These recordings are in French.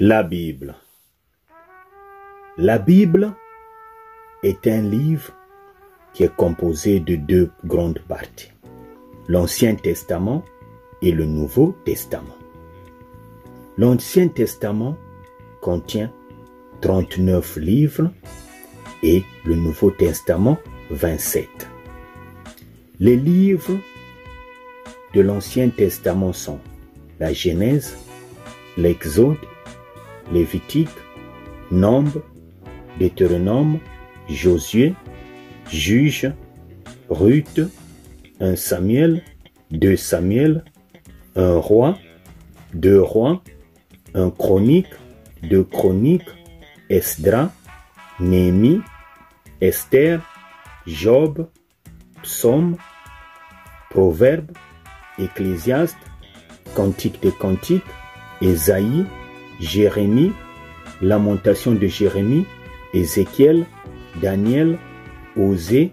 La Bible. La Bible est un livre qui est composé de deux grandes parties, l'Ancien Testament et le Nouveau Testament. L'Ancien Testament contient 39 livres et le Nouveau Testament 27. Les livres de l'Ancien Testament sont la Genèse, l'Exode, Lévitique, Nombre, Deutéronome, Josué, Juge, Ruth, 1 Samuel, 2 Samuel, 1 Roi, 2 Rois, 1 Chronique, 2 Chroniques, Esdras, Néhémie, Esther, Job, Psaume, Proverbe, Ecclésiaste, Cantique des Cantiques, Ésaïe, Jérémie, Lamentation de Jérémie, Ézéchiel, Daniel, Osée,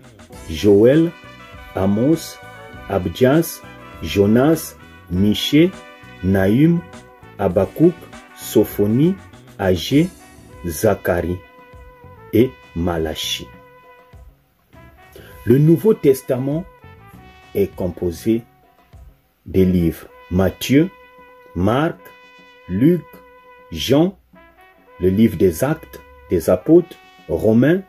Joël, Amos, Abdias, Jonas, Michée, Nahum, Habakkuk, Sophonie, Agé, Zacharie et Malachie. Le Nouveau Testament est composé des livres Matthieu, Marc, Luc, Jean, le livre des Actes des Apôtres, Romains,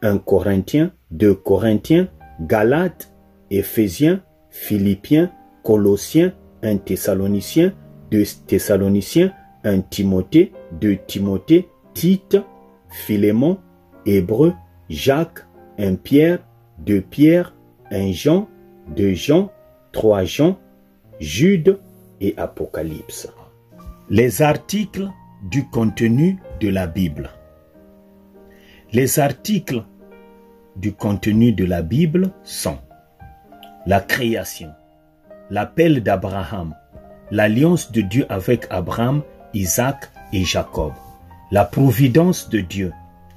1 Corinthiens, 2 Corinthiens, Galates, Éphésiens, Philippiens, Colossiens, 1 Thessaloniciens, 2 Thessaloniciens, 1 Timothée, 2 Timothée, Tite, Philémon, Hébreux, Jacques, 1 Pierre, 2 Pierre, 1 Jean, 2 Jean, 3 Jean, Jude et Apocalypse. Les articles du contenu de la Bible. Les articles du contenu de la Bible sont la création, l'appel d'Abraham, l'alliance de Dieu avec Abraham, Isaac et Jacob, la providence de Dieu,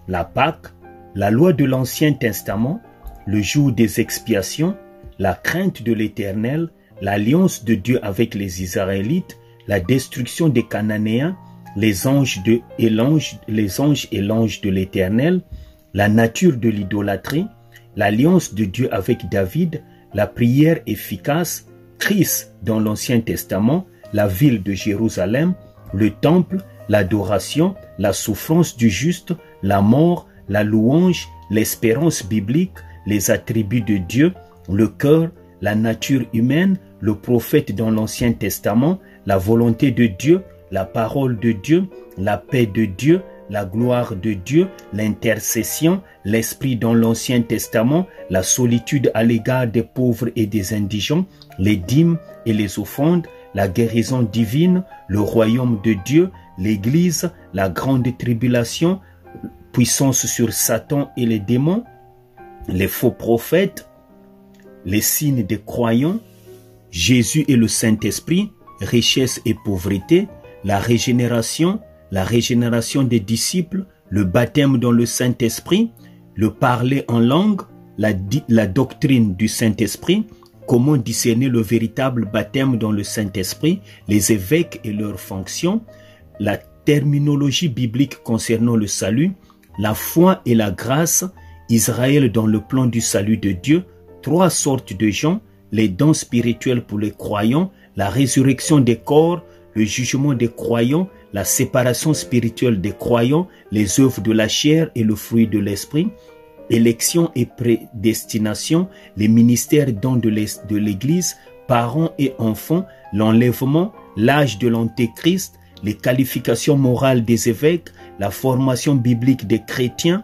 la Pâque, la loi de l'Ancien Testament, le jour des expiations, la crainte de l'Éternel, l'alliance de Dieu avec les Israélites, la destruction des Cananéens, les anges et l'ange de l'Éternel, la nature de l'idolâtrie, l'alliance de Dieu avec David, la prière efficace, Christ dans l'Ancien Testament, la ville de Jérusalem, le temple, l'adoration, la souffrance du juste, la mort, la louange, l'espérance biblique, les attributs de Dieu, le cœur, la nature humaine, le prophète dans l'Ancien Testament, la volonté de Dieu, la parole de Dieu, la paix de Dieu, la gloire de Dieu, l'intercession, l'esprit dans l'Ancien Testament, la solitude à l'égard des pauvres et des indigents, les dîmes et les offrandes, la guérison divine, le royaume de Dieu, l'Église, la grande tribulation, puissance sur Satan et les démons, les faux prophètes, les signes des croyants, Jésus et le Saint-Esprit, richesse et pauvreté, la régénération des disciples, le baptême dans le Saint-Esprit, le parler en langue, la doctrine du Saint-Esprit, comment discerner le véritable baptême dans le Saint-Esprit, les évêques et leurs fonctions, la terminologie biblique concernant le salut, la foi et la grâce, Israël dans le plan du salut de Dieu, 3 sortes de gens, les dons spirituels pour les croyants, la résurrection des corps, le jugement des croyants, la séparation spirituelle des croyants, les œuvres de la chair et le fruit de l'esprit, élection et prédestination, les ministères dons de l'Église, parents et enfants, l'enlèvement, l'âge de l'Antéchrist, les qualifications morales des évêques, la formation biblique des chrétiens,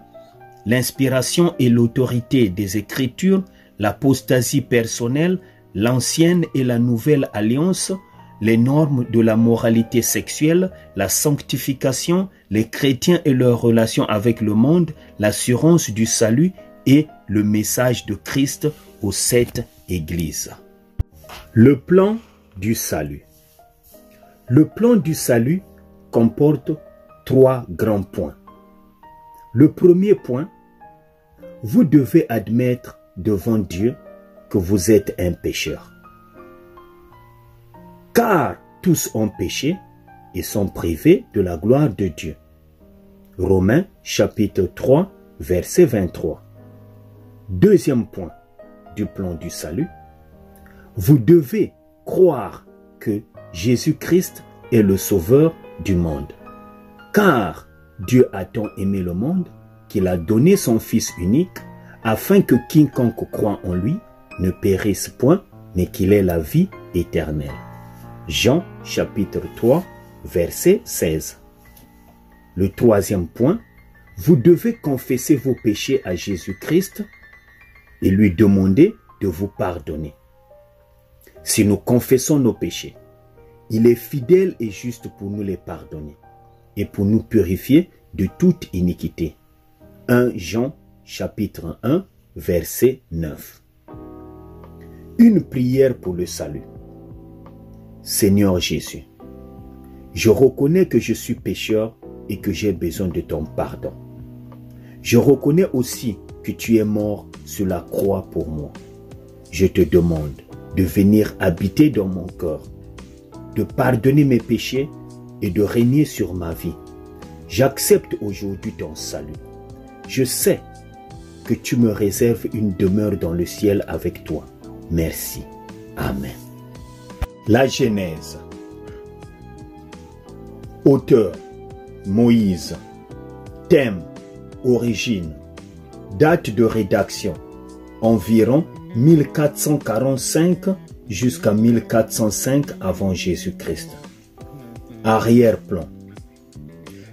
l'inspiration et l'autorité des Écritures, l'apostasie personnelle, l'ancienne et la nouvelle alliance, les normes de la moralité sexuelle, la sanctification, les chrétiens et leurs relations avec le monde, l'assurance du salut et le message de Christ aux 7 églises. Le plan du salut. Le plan du salut comporte 3 grands points. Le premier point, vous devez admettre devant Dieu que vous êtes un pécheur. Car tous ont péché et sont privés de la gloire de Dieu. Romains chapitre 3, verset 23. Deuxième point du plan du salut. Vous devez croire que Jésus-Christ est le sauveur du monde. Car Dieu a tant aimé le monde qu'il a donné son Fils unique afin que quiconque croit en lui ne périsse point, mais qu'il ait la vie éternelle. Jean chapitre 3, verset 16. Le troisième point, vous devez confesser vos péchés à Jésus-Christ et lui demander de vous pardonner. Si nous confessons nos péchés, il est fidèle et juste pour nous les pardonner et pour nous purifier de toute iniquité. 1 Jean chapitre 1, verset 9. Une prière pour le salut. Seigneur Jésus, je reconnais que je suis pécheur et que j'ai besoin de ton pardon. Je reconnais aussi que tu es mort sur la croix pour moi. Je te demande de venir habiter dans mon cœur, de pardonner mes péchés et de régner sur ma vie. J'accepte aujourd'hui ton salut. Je sais que tu me réserves une demeure dans le ciel avec toi. Merci. Amen. La Genèse. Auteur, Moïse. Thème, origine. Date de rédaction, environ 1445 jusqu'à 1405 avant Jésus-Christ. Arrière-plan.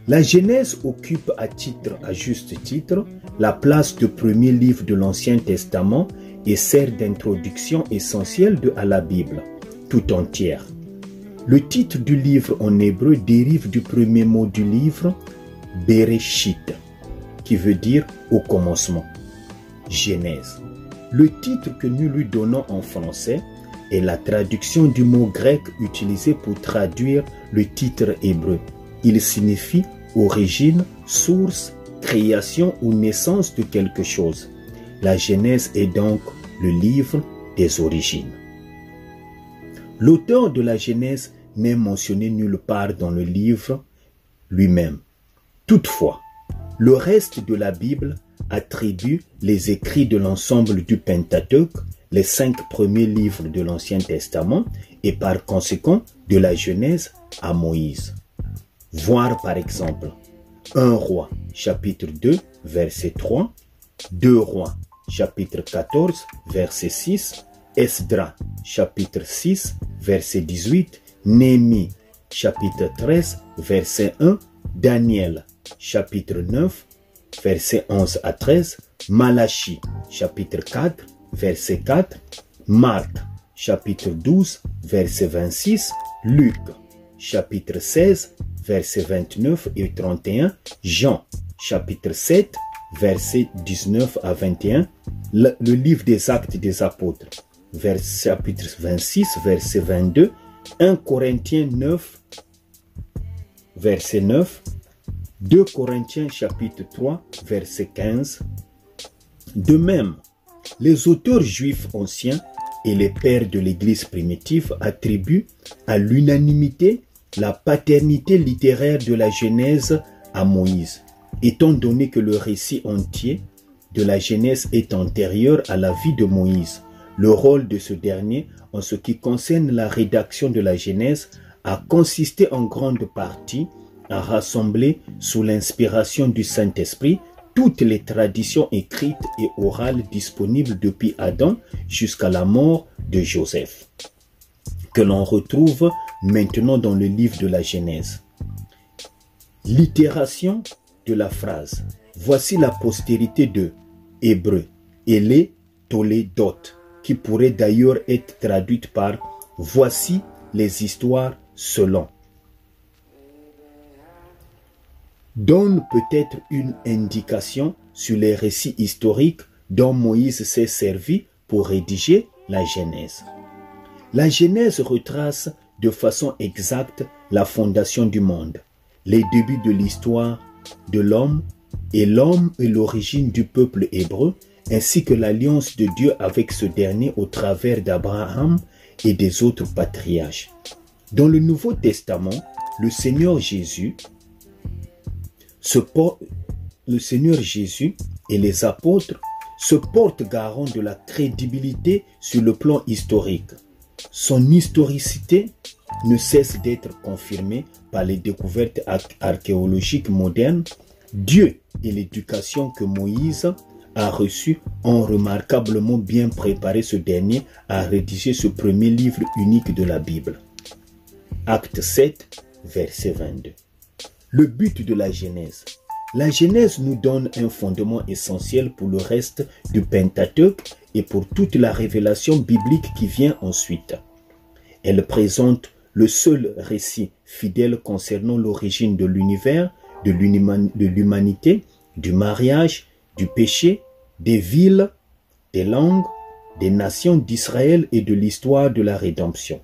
La Genèse occupe à juste titre la place de premier livre de l'Ancien Testament et sert d'introduction essentielle à la Bible tout entière. Le titre du livre en hébreu dérive du premier mot du livre, Bereshit, qui veut dire au commencement. Genèse. Le titre que nous lui donnons en français est la traduction du mot grec utilisé pour traduire le titre hébreu. Il signifie origine, source, création ou naissance de quelque chose. La Genèse est donc le livre des origines. L'auteur de la Genèse n'est mentionné nulle part dans le livre lui-même. Toutefois, le reste de la Bible attribue les écrits de l'ensemble du Pentateuque, les 5 premiers livres de l'Ancien Testament, et par conséquent de la Genèse à Moïse. Voir par exemple 1 Roi chapitre 2 verset 3, 2 Rois chapitre 14 verset 6, Esdra chapitre 6 verset 18, Néhémie chapitre 13 verset 1, Daniel chapitre 9 verset 11 à 13, Malachie chapitre 4 verset 4, Marc chapitre 12 verset 26, Luc chapitre 16 verset 29 et 31, Jean chapitre 7 verset 19 à 21, le livre des Actes des Apôtres chapitre 26 verset 22, 1 Corinthiens 9 verset 9, 2 Corinthiens chapitre 3 verset 15. De même, les auteurs juifs anciens et les pères de l'Église primitive attribuent à l'unanimité la paternité littéraire de la Genèse à Moïse, étant donné que le récit entier de la Genèse est antérieur à la vie de Moïse. Le rôle de ce dernier, en ce qui concerne la rédaction de la Genèse, a consisté en grande partie à rassembler sous l'inspiration du Saint-Esprit toutes les traditions écrites et orales disponibles depuis Adam jusqu'à la mort de Joseph, que l'on retrouve maintenant dans le livre de la Genèse. L'itération de la phrase « Voici la postérité de » hébreu « Ele Toledot » qui pourrait d'ailleurs être traduite par « Voici les histoires selon » donne peut-être une indication sur les récits historiques dont Moïse s'est servi pour rédiger la Genèse. La Genèse retrace de façon exacte la fondation du monde, les débuts de l'histoire de l'homme et l'origine du peuple hébreu, ainsi que l'alliance de Dieu avec ce dernier au travers d'Abraham et des autres patriarches. Dans le Nouveau Testament, le Seigneur Jésus et les apôtres se portent garant de la crédibilité sur le plan historique. Son historicité ne cesse d'être confirmée par les découvertes archéologiques modernes. Dieu et l'éducation que Moïse a reçue ont remarquablement bien préparé ce dernier à rédiger ce premier livre unique de la Bible. Acte 7, verset 22. Le but de la Genèse. La Genèse nous donne un fondement essentiel pour le reste du Pentateuque et pour toute la révélation biblique qui vient ensuite. Elle présente le seul récit fidèle concernant l'origine de l'univers, de l'humanité, du mariage, du péché, des villes, des langues, des nations d'Israël et de l'histoire de la rédemption.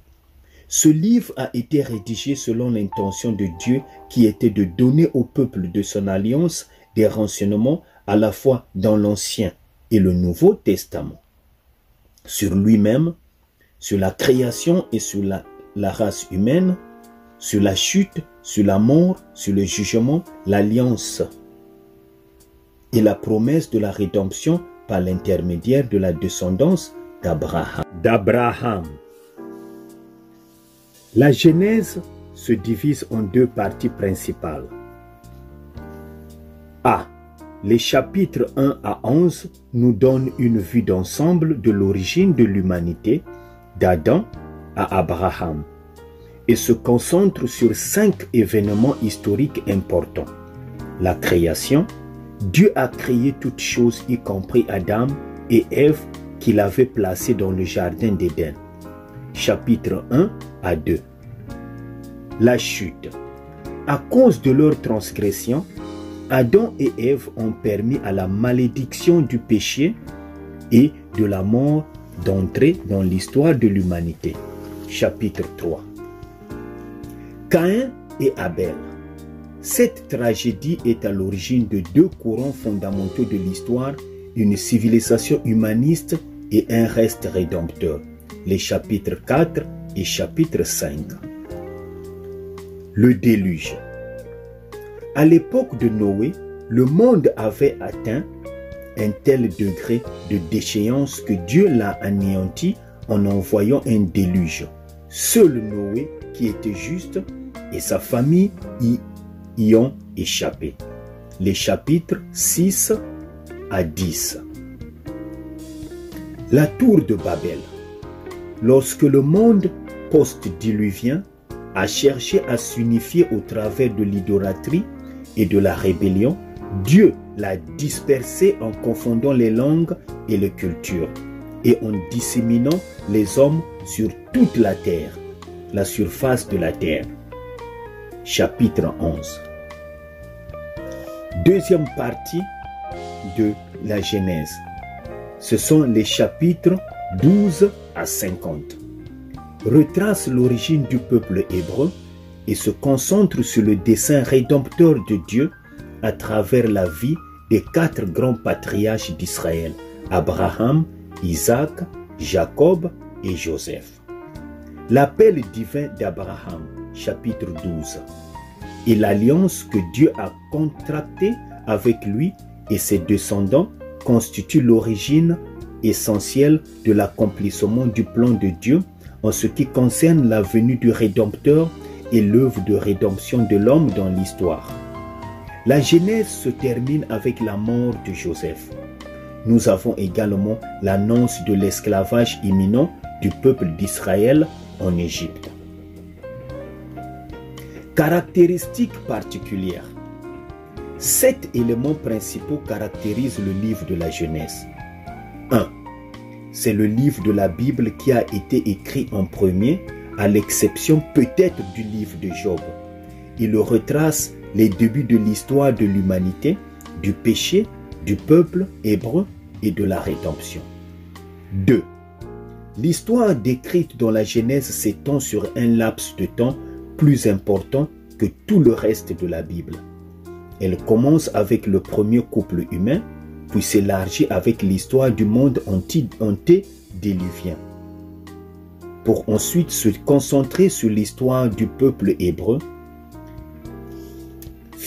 Ce livre a été rédigé selon l'intention de Dieu qui était de donner au peuple de son alliance des renseignements à la fois dans l'Ancien et le Nouveau Testament. Sur lui-même, sur la création et sur la race humaine, sur la chute, sur la mort, sur le jugement, l'alliance et la promesse de la rédemption par l'intermédiaire de la descendance d'Abraham. La Genèse se divise en deux parties principales. A. Les chapitres 1 à 11 nous donnent une vue d'ensemble de l'origine de l'humanité, d'Adam à Abraham, et se concentrent sur 5 événements historiques importants. La création. Dieu a créé toutes choses, y compris Adam et Ève, qu'il avait placés dans le jardin d'Éden. Chapitre 1 à 2. La chute. À cause de leur transgression, Adam et Ève ont permis à la malédiction du péché et de la mort d'entrer dans l'histoire de l'humanité. Chapitre 3. Caïn et Abel. Cette tragédie est à l'origine de deux courants fondamentaux de l'histoire, une civilisation humaniste et un reste rédempteur. Les chapitres 4 et chapitre 5. Le déluge. À l'époque de Noé, le monde avait atteint un tel degré de déchéance que Dieu l'a anéanti en envoyant un déluge. Seul Noé, qui était juste, et sa famille y ont échappé. Les chapitres 6 à 10. La tour de Babel. Lorsque le monde post-diluvien a cherché à s'unifier au travers de l'idolâtrie et de la rébellion, Dieu l'a dispersé en confondant les langues et les cultures et en disséminant les hommes sur toute la terre, la surface de la terre. Chapitre 11. Deuxième partie de la Genèse. Ce sont les chapitres 12 à 50. Retrace l'origine du peuple hébreu et se concentre sur le dessein rédempteur de Dieu à travers la vie des 4 grands patriarches d'Israël, Abraham, Isaac, Jacob et Joseph. L'appel divin d'Abraham, chapitre 12, et l'alliance que Dieu a contractée avec lui et ses descendants constituent l'origine essentielle de l'accomplissement du plan de Dieu en ce qui concerne la venue du Rédempteur et l'œuvre de rédemption de l'homme dans l'histoire. La Genèse se termine avec la mort de Joseph. Nous avons également l'annonce de l'esclavage imminent du peuple d'Israël en Égypte. Caractéristiques particulières. 7 éléments principaux caractérisent le livre de la Genèse. 1. C'est le livre de la Bible qui a été écrit en premier, à l'exception peut-être du livre de Job. Il retrace les débuts de l'histoire de l'humanité, du péché, du peuple hébreu et de la rédemption. 2. L'histoire décrite dans la Genèse s'étend sur un laps de temps plus important que tout le reste de la Bible. Elle commence avec le premier couple humain, puis s'élargit avec l'histoire du monde antédiluvien, pour ensuite se concentrer sur l'histoire du peuple hébreu,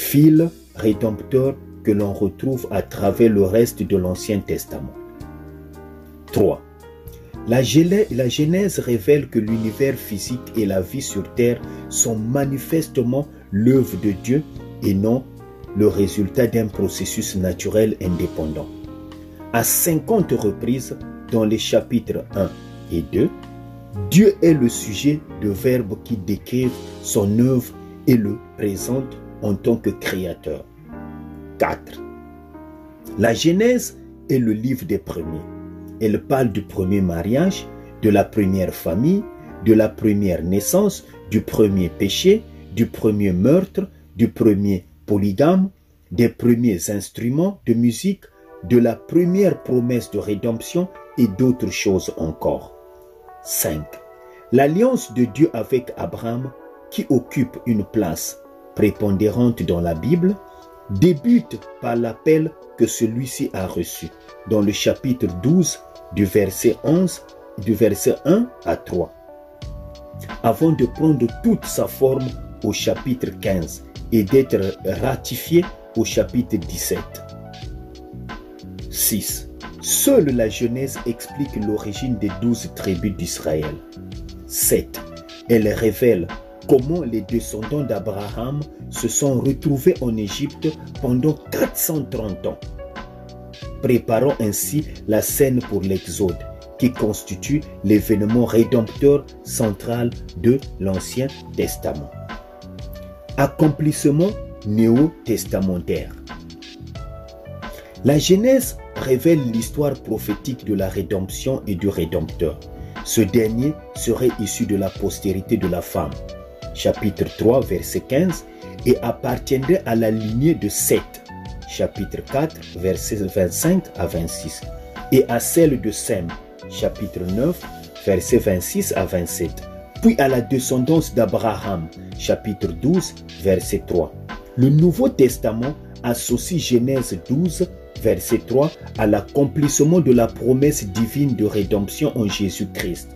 fil rédempteur que l'on retrouve à travers le reste de l'Ancien Testament. 3. La Genèse révèle que l'univers physique et la vie sur terre sont manifestement l'œuvre de Dieu et non le résultat d'un processus naturel indépendant. À 50 reprises dans les chapitres 1 et 2, Dieu est le sujet de verbes qui décrivent son œuvre et le présentent en tant que créateur. 4. La Genèse est le livre des premiers. Elle parle du premier mariage, de la première famille, de la première naissance, du premier péché, du premier meurtre, du premier polygame, des premiers instruments de musique, de la première promesse de rédemption et d'autres choses encore. 5. L'alliance de Dieu avec Abraham, qui occupe une place prépondérante dans la Bible, débute par l'appel que celui-ci a reçu dans le chapitre 12 du verset 1 à 3, avant de prendre toute sa forme au chapitre 15 et d'être ratifié au chapitre 17. 6. Seule la Genèse explique l'origine des 12 tribus d'Israël. 7. Elle révèle comment les descendants d'Abraham se sont retrouvés en Égypte pendant 430 ans, préparant ainsi la scène pour l'Exode, qui constitue l'événement rédempteur central de l'Ancien Testament. Accomplissement néo-testamentaire. La Genèse révèle l'histoire prophétique de la rédemption et du Rédempteur. Ce dernier serait issu de la postérité de la femme, chapitre 3, verset 15, et appartiendrait à la lignée de Seth, chapitre 4, versets 25 à 26, et à celle de Sem, chapitre 9, versets 26 à 27, puis à la descendance d'Abraham, chapitre 12, verset 3. Le Nouveau Testament associe Genèse 12, verset 3, à l'accomplissement de la promesse divine de rédemption en Jésus-Christ.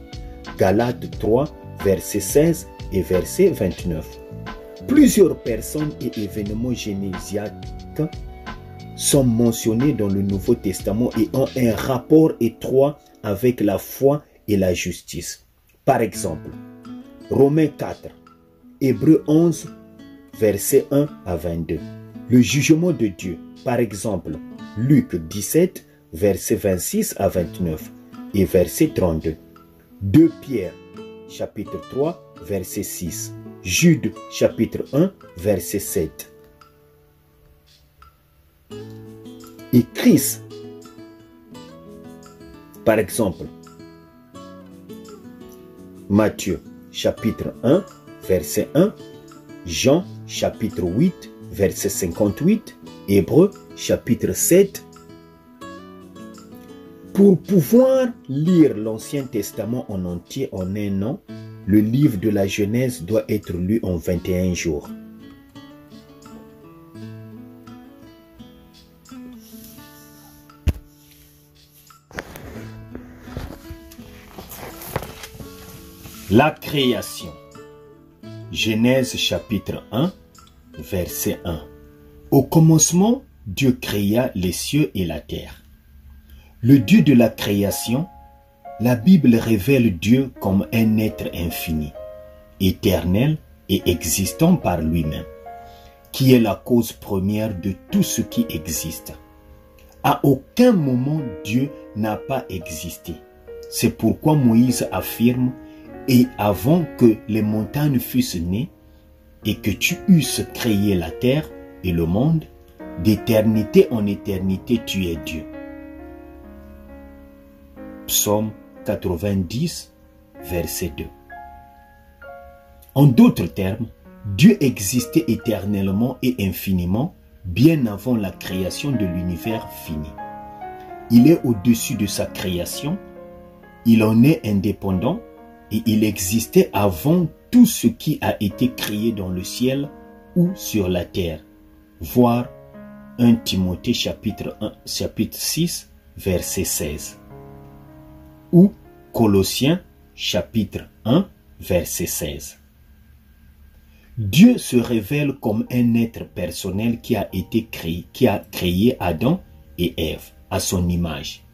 Galates 3, verset 16 et verset 29. Plusieurs personnes et événements génésiaques sont mentionnés dans le Nouveau Testament et ont un rapport étroit avec la foi et la justice. Par exemple, Romains 4, Hébreux 11, versets 1 à 22. Le jugement de Dieu, par exemple, Luc 17, versets 26 à 29 et verset 32. 2 Pierre, chapitre 3, verset 6. Jude, chapitre 1, verset 7. Et Christ, par exemple, Matthieu, chapitre 1, verset 1, Jean, chapitre 8, verset 58, Hébreux, chapitre 7. Pour pouvoir lire l'Ancien Testament en entier en un an, le livre de la Genèse doit être lu en 21 jours. La création. Genèse chapitre 1, verset 1. Au commencement, Dieu créa les cieux et la terre. Le Dieu de la création, la Bible révèle Dieu comme un être infini, éternel et existant par lui-même, qui est la cause première de tout ce qui existe. À aucun moment Dieu n'a pas existé. C'est pourquoi Moïse affirme « Et avant que les montagnes fussent nées, et que tu eusses créé la terre et le monde, d'éternité en éternité tu es Dieu. » Psaume 90, verset 2. En d'autres termes, Dieu existait éternellement et infiniment, bien avant la création de l'univers fini. Il est au-dessus de sa création, il en est indépendant, et il existait avant tout ce qui a été créé dans le ciel ou sur la terre. Voir 1 Timothée chapitre 6, verset 16. Ou Colossiens chapitre 1, verset 16. Dieu se révèle comme un être personnel qui a créé Adam et Ève à son image.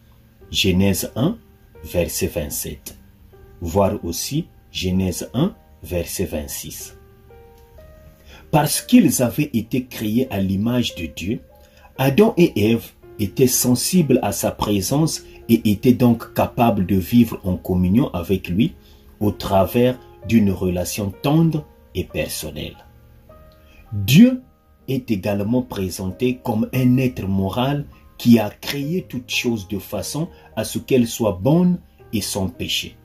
Genèse 1, verset 27. Voir aussi Genèse 1, verset 26. Parce qu'ils avaient été créés à l'image de Dieu, Adam et Ève étaient sensibles à sa présence et étaient donc capables de vivre en communion avec lui au travers d'une relation tendre et personnelle. Dieu est également présenté comme un être moral qui a créé toutes choses de façon à ce qu'elles soient bonnes et sans péché.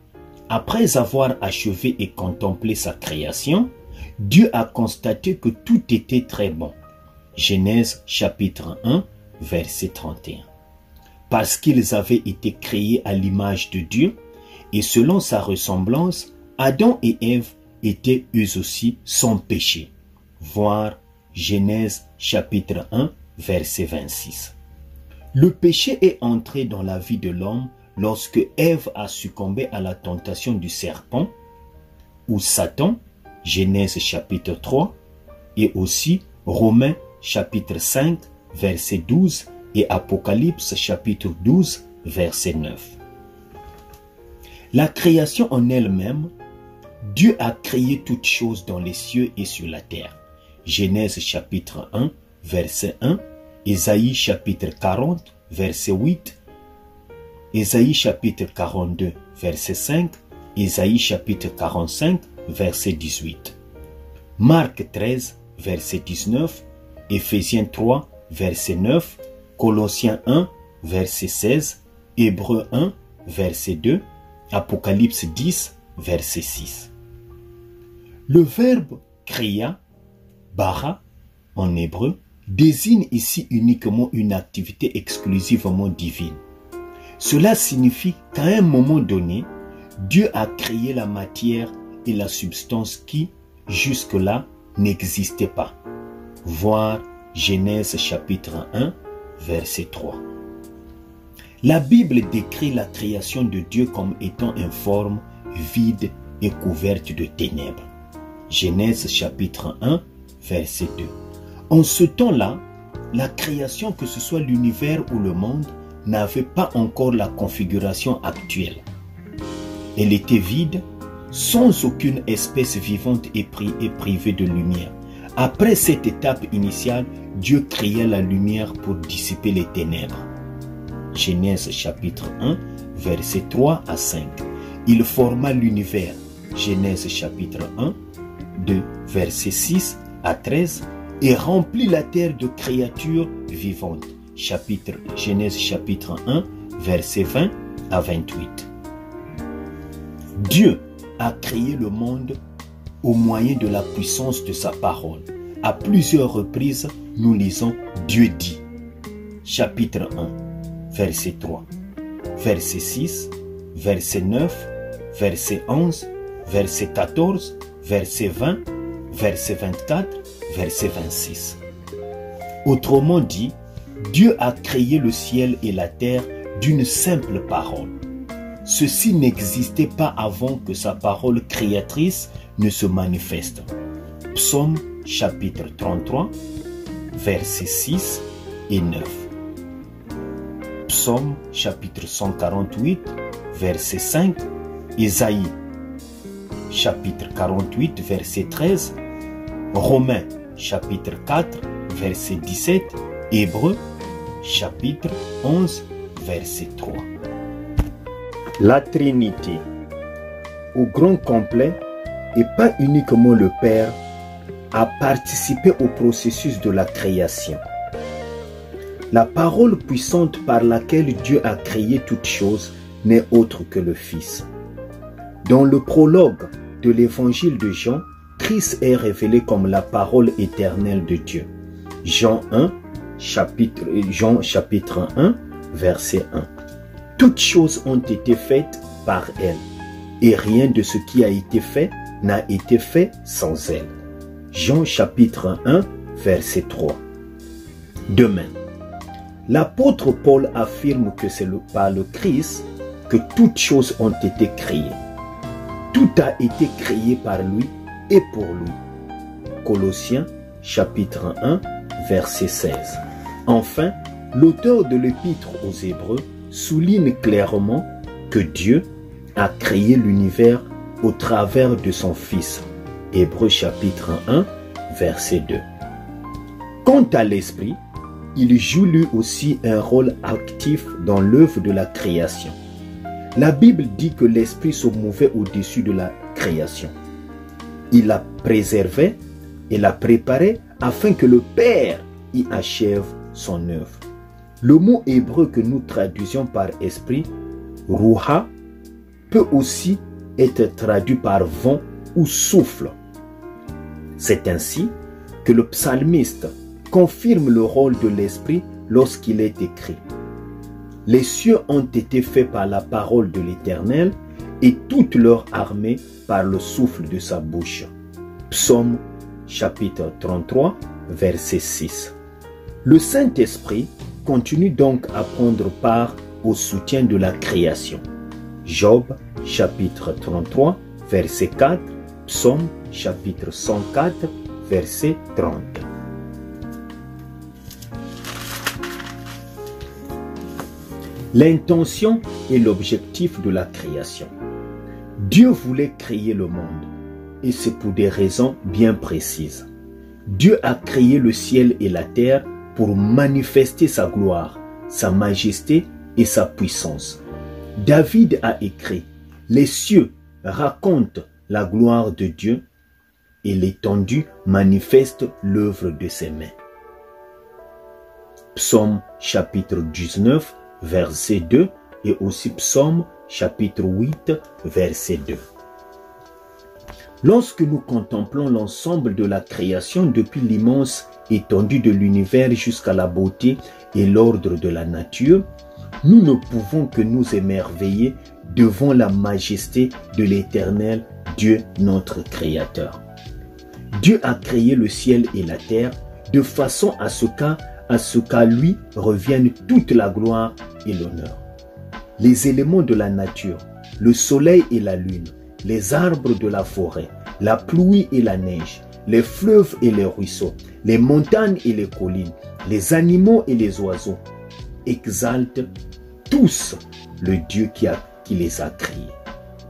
Après avoir achevé et contemplé sa création, Dieu a constaté que tout était très bon. Genèse chapitre 1, verset 31. Parce qu'ils avaient été créés à l'image de Dieu et selon sa ressemblance, Adam et Ève étaient eux aussi sans péché. Voir Genèse chapitre 1, verset 26. Le péché est entré dans la vie de l'homme lorsque Ève a succombé à la tentation du serpent ou Satan, Genèse chapitre 3, et aussi Romains chapitre 5, verset 12 et Apocalypse chapitre 12, verset 9. La création en elle-même, Dieu a créé toutes choses dans les cieux et sur la terre. Genèse chapitre 1, verset 1, Ésaïe chapitre 40, verset 8, Ésaïe chapitre 42, verset 5, Ésaïe chapitre 45, verset 18. Marc 13, verset 19, Éphésiens 3, verset 9, Colossiens 1, verset 16, Hébreux 1, verset 2, Apocalypse 10, verset 6. Le verbe créa, bara, en hébreu, désigne ici uniquement une activité exclusivement divine. Cela signifie qu'à un moment donné, Dieu a créé la matière et la substance qui, jusque-là, n'existaient pas. Voir Genèse chapitre 1, verset 3. La Bible décrit la création de Dieu comme étant informe, vide et couverte de ténèbres. Genèse chapitre 1, verset 2. En ce temps-là, la création, que ce soit l'univers ou le monde, n'avait pas encore la configuration actuelle. Elle était vide, sans aucune espèce vivante et privée de lumière. Après cette étape initiale, Dieu créa la lumière pour dissiper les ténèbres. Genèse chapitre 1, versets 3 à 5. Il forma l'univers. Genèse chapitre 1, de versets 6 à 13, et remplit la terre de créatures vivantes. Genèse chapitre 1, versets 20 à 28. Dieu a créé le monde au moyen de la puissance de sa parole. À plusieurs reprises, nous lisons Dieu dit. Chapitre 1, verset 3, verset 6, verset 9, verset 11, verset 14, verset 20, verset 24, verset 26. Autrement dit, Dieu a créé le ciel et la terre d'une simple parole. Ceci n'existait pas avant que sa parole créatrice ne se manifeste. Psaume chapitre 33, versets 6 et 9. Psaume chapitre 148, verset 5. Ésaïe chapitre 48, verset 13. Romains chapitre 4, verset 17. Hébreux chapitre 11, verset 3. La Trinité, au grand complet, et pas uniquement le Père, a participé au processus de la création. La parole puissante par laquelle Dieu a créé toutes choses n'est autre que le Fils. Dans le prologue de l'évangile de Jean, Christ est révélé comme la parole éternelle de Dieu. Jean chapitre 1, verset 1. Toutes choses ont été faites par elle, et rien de ce qui a été fait n'a été fait sans elle. Jean chapitre 1, verset 3. De même, l'apôtre Paul affirme que c'est par le Christ que toutes choses ont été créées. Tout a été créé par lui et pour lui. Colossiens chapitre 1, verset 16. Enfin, l'auteur de l'épître aux Hébreux souligne clairement que Dieu a créé l'univers au travers de son Fils. Hébreux chapitre 1, verset 2. Quant à l'Esprit, il joue lui aussi un rôle actif dans l'œuvre de la création. La Bible dit que l'Esprit se mouvait au-dessus de la création. Il la préservait et la préparait afin que le Père y achève son œuvre. Le mot hébreu que nous traduisions par esprit, ruha, peut aussi être traduit par vent ou souffle. C'est ainsi que le psalmiste confirme le rôle de l'esprit lorsqu'il est écrit. Les cieux ont été faits par la parole de l'Éternel et toute leur armée par le souffle de sa bouche. Psaume chapitre 33, verset 6. Le Saint-Esprit continue donc à prendre part au soutien de la création. Job chapitre 33, verset 4, Psaume chapitre 104, verset 30. L'intention et l'objectif de la création. Dieu voulait créer le monde, et c'est pour des raisons bien précises. Dieu a créé le ciel et la terre pour manifester sa gloire, sa majesté et sa puissance. David a écrit « Les cieux racontent la gloire de Dieu et l'étendue manifeste l'œuvre de ses mains. » Psaume chapitre 19, verset 2 et aussi Psaume chapitre 8, verset 2. Lorsque nous contemplons l'ensemble de la création depuis l'immense étendue de l'univers jusqu'à la beauté et l'ordre de la nature, nous ne pouvons que nous émerveiller devant la majesté de l'Éternel Dieu notre Créateur. Dieu a créé le ciel et la terre de façon à ce qu'à lui revienne toute la gloire et l'honneur. Les éléments de la nature, le soleil et la lune, les arbres de la forêt, la pluie et la neige, les fleuves et les ruisseaux, les montagnes et les collines, les animaux et les oiseaux, exaltent tous le Dieu qui les a créés.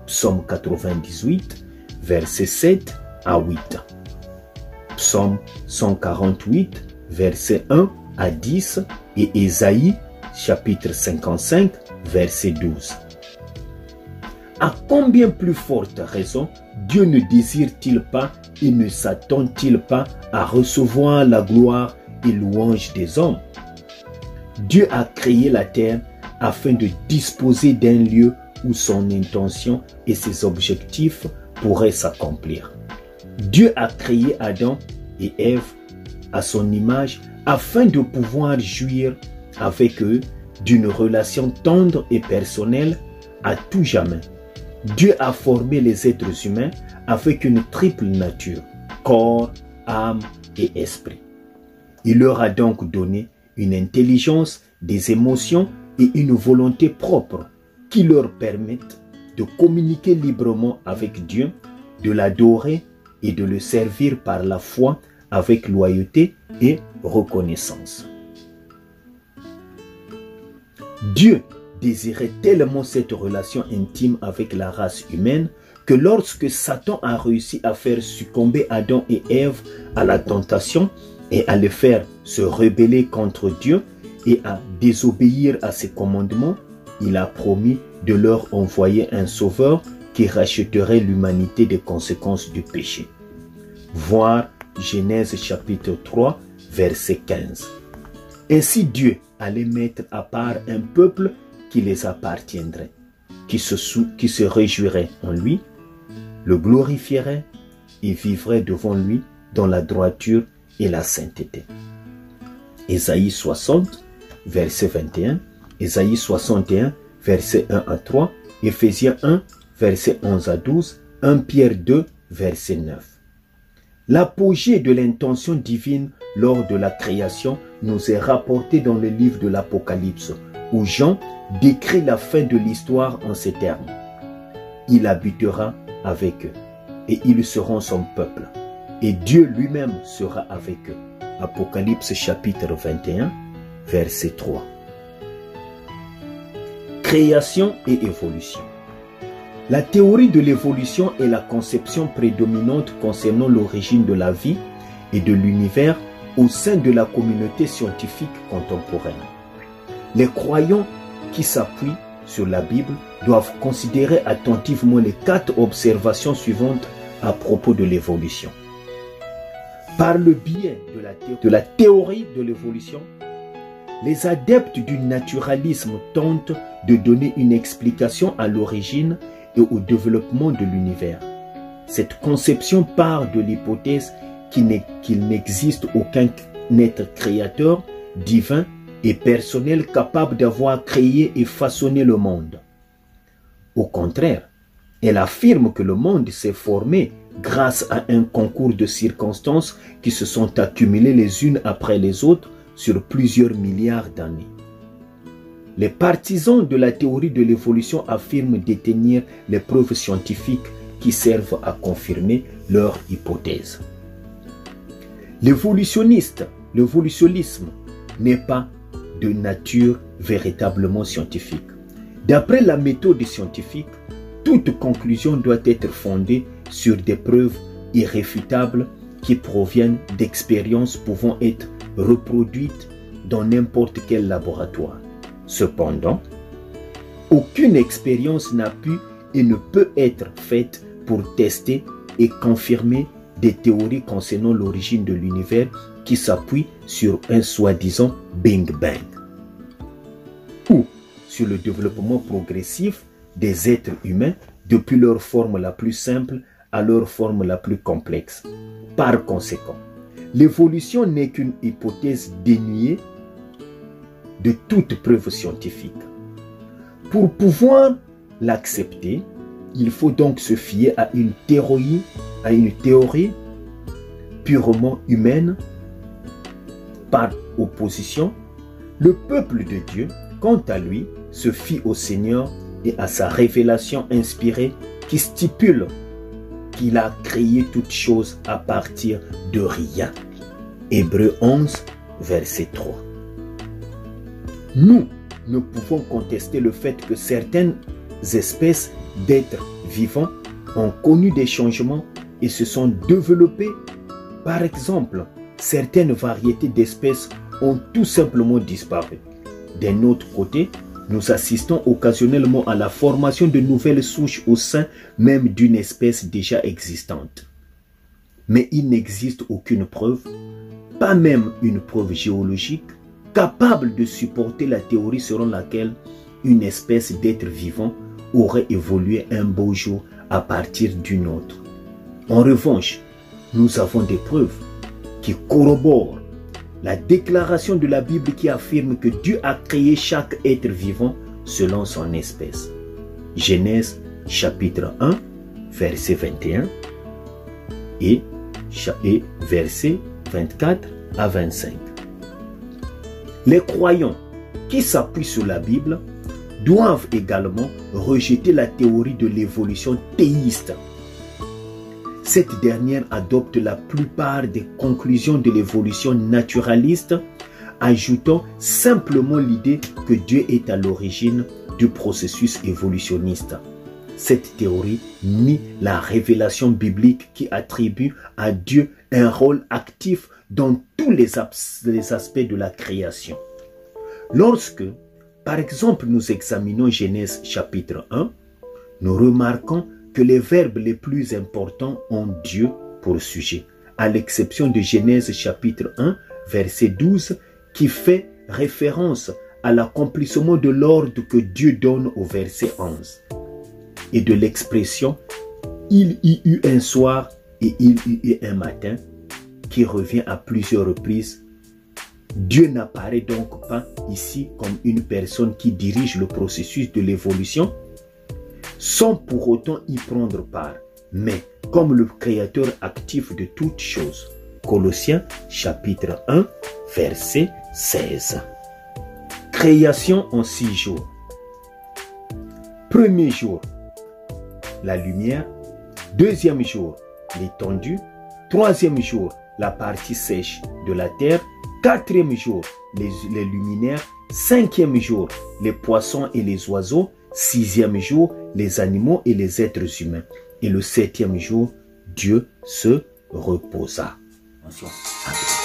Psaume 98, versets 7 à 8. Psaume 148, versets 1 à 10 et Ésaïe, chapitre 55, verset 12. À combien plus forte raison Dieu ne désire-t-il pas et ne s'attend-il pas à recevoir la gloire et louange des hommes? Dieu a créé la terre afin de disposer d'un lieu où son intention et ses objectifs pourraient s'accomplir. Dieu a créé Adam et Ève à son image afin de pouvoir jouir avec eux d'une relation tendre et personnelle à tout jamais. Dieu a formé les êtres humains avec une triple nature, corps, âme et esprit. Il leur a donc donné une intelligence, des émotions et une volonté propre qui leur permettent de communiquer librement avec Dieu, de l'adorer et de le servir par la foi avec loyauté et reconnaissance. Dieu désirait tellement cette relation intime avec la race humaine que lorsque Satan a réussi à faire succomber Adam et Ève à la tentation et à les faire se rebeller contre Dieu et à désobéir à ses commandements, il a promis de leur envoyer un sauveur qui rachèterait l'humanité des conséquences du péché. Voir Genèse chapitre 3, verset 15. Ainsi Dieu allait mettre à part un peuple qui les appartiendrait, qui se réjouirait en lui, le glorifierait et vivrait devant lui dans la droiture et la sainteté. Ésaïe 60, verset 21, Ésaïe 61, verset 1 à 3, Éphésiens 1, verset 11 à 12, 1 Pierre 2, verset 9. L'apogée de l'intention divine lors de la création nous est rapporté dans le livre de l'Apocalypse, où Jean décrit la fin de l'histoire en ces termes. Il habitera avec eux et ils seront son peuple. et Dieu lui-même sera avec eux. Apocalypse chapitre 21, verset 3. Création et évolution. La théorie de l'évolution est la conception prédominante concernant l'origine de la vie et de l'univers au sein de la communauté scientifique contemporaine. Les croyants qui s'appuient sur la Bible doivent considérer attentivement les 4 observations suivantes à propos de l'évolution. Par le biais de la théorie de l'évolution, les adeptes du naturalisme tentent de donner une explication à l'origine et au développement de l'univers. Cette conception part de l'hypothèse qu'il n'existe aucun être créateur, divin et personnel capable d'avoir créé et façonné le monde. Au contraire, elle affirme que le monde s'est formé grâce à un concours de circonstances qui se sont accumulées les unes après les autres sur plusieurs milliards d'années. Les partisans de la théorie de l'évolution affirment détenir les preuves scientifiques qui servent à confirmer leur hypothèse. L'évolutionnisme n'est pas de nature véritablement scientifique. D'après la méthode scientifique, toute conclusion doit être fondée sur des preuves irréfutables qui proviennent d'expériences pouvant être reproduites dans n'importe quel laboratoire. Cependant, aucune expérience n'a pu et ne peut être faite pour tester et confirmer des théories concernant l'origine de l'univers qui s'appuient sur un soi-disant Big Bang ou sur le développement progressif des êtres humains depuis leur forme la plus simple à leur forme la plus complexe. Par conséquent, l'évolution n'est qu'une hypothèse dénuée de toute preuve scientifique. Pour pouvoir l'accepter, il faut donc se fier à une théorie purement humaine. Par opposition, le peuple de Dieu, quant à lui, se fie au Seigneur et à sa révélation inspirée qui stipule qu'il a créé toutes choses à partir de rien. Hébreux 11, verset 3. Nous ne pouvons contester le fait que certaines espèces d'êtres vivants ont connu des changements et se sont développées. Par exemple, certaines variétés d'espèces ont tout simplement disparu. D'un autre côté, nous assistons occasionnellement à la formation de nouvelles souches au sein même d'une espèce déjà existante. Mais il n'existe aucune preuve, pas même une preuve géologique, capable de supporter la théorie selon laquelle une espèce d'être vivant aurait évolué un beau jour à partir d'une autre. En revanche, nous avons des preuves qui corroborent la déclaration de la Bible qui affirme que Dieu a créé chaque être vivant selon son espèce. Genèse chapitre 1, verset 21 et versets 24 à 25. Les croyants qui s'appuient sur la Bible doivent également rejeter la théorie de l'évolution théiste. Cette dernière adopte la plupart des conclusions de l'évolution naturaliste, ajoutant simplement l'idée que Dieu est à l'origine du processus évolutionniste. Cette théorie nie la révélation biblique qui attribue à Dieu un rôle actif dans tous les aspects de la création. Lorsque, par exemple, nous examinons Genèse chapitre 1, nous remarquons que les verbes les plus importants ont Dieu pour sujet, à l'exception de Genèse chapitre 1, verset 12, qui fait référence à l'accomplissement de l'ordre que Dieu donne au verset 11, et de l'expression « il y eut un soir et il y eut un matin » qui revient à plusieurs reprises. Dieu n'apparaît donc pas ici comme une personne qui dirige le processus de l'évolution, sans pour autant y prendre part, mais comme le créateur actif de toutes choses. Colossiens chapitre 1, verset 16. Création en 6 jours. Premier jour, la lumière. Deuxième jour, l'étendue. Troisième jour, la partie sèche de la terre. Quatrième jour, les luminaires. Cinquième jour, les poissons et les oiseaux. Sixième jour, les animaux et les êtres humains. Et le septième jour, Dieu se reposa. Amen.